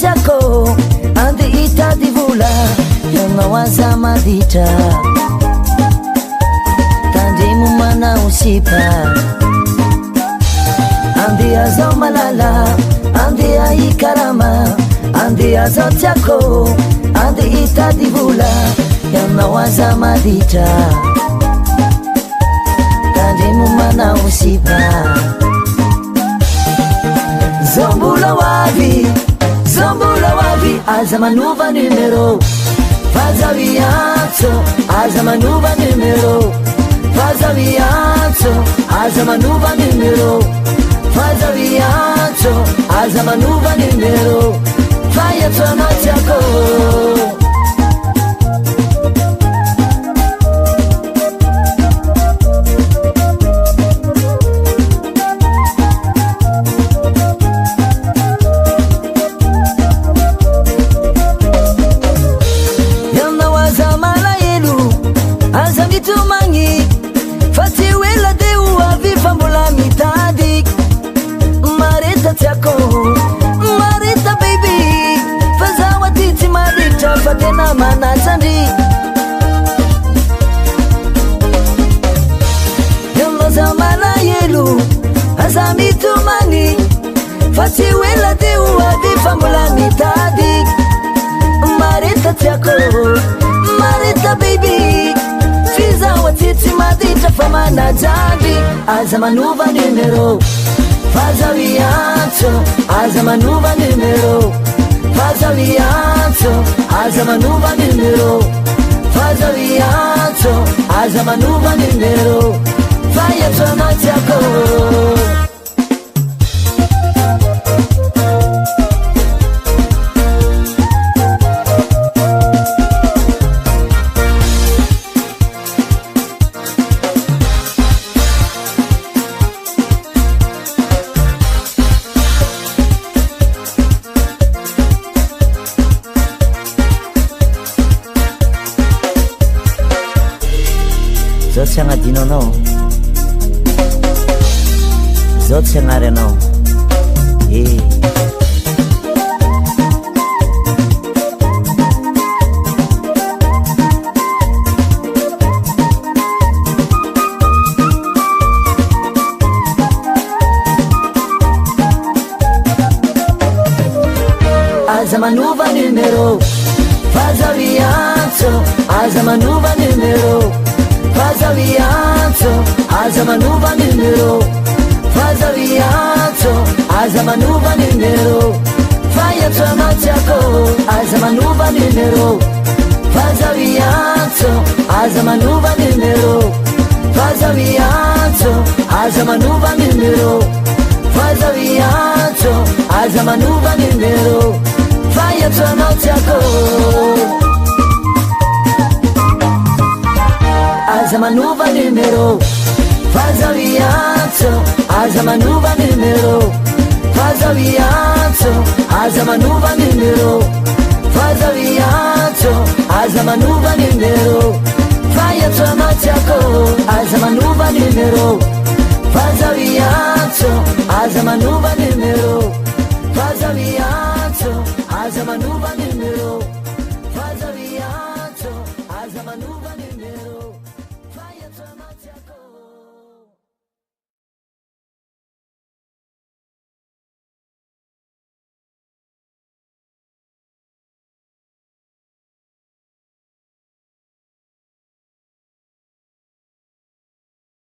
tiako ande itady vola ianao aza maditra tandremo manao sipa andeha zao malala andeha ikarama andeha zao tiako ande itady vola ianao aza maditra tandremo manao sipa Zambula wavi aza manuva numero Faza viazzo aza manuva numero Faza viazzo aza manuva numero Faza viazzo aza manuva numero Fai a tua noziako Marita baby fazawa titi marita fatena manazandi Yolo zamana yelu azamitumani fatiwela dewa bifambula mitadi Marita tiako Marita baby fizawa titi marita famanazandi azamanuva numero Faza viazzo, aza manuva numero Faza viazzo, aza manuva numero Faza viazzo, aza manuva numero Fai a tua noziako Zao tsy agnadino anao zao tsy agnary anao Aza manuva numero Faza viazzo aza manuva numero Faza viazzo, aza manuva numero Faza viazzo, aza manuva numero Fai a tua noziako, aza manuva numero Faza viazzo, aza manuva numero Faza viazzo, aza manuva numero Faza viazzo, aza manuva numero Fai a tua noziako Aza manuva numero Faza viazzo aza manuva numero Faza viazzo aza manuva numero Faza viazzo aza manuva numero Fai a tua noziako aza manuva numero Faza viazzo aza manuva numero Faza viazzo aza manuva numero Faza viazzo aza manuva numero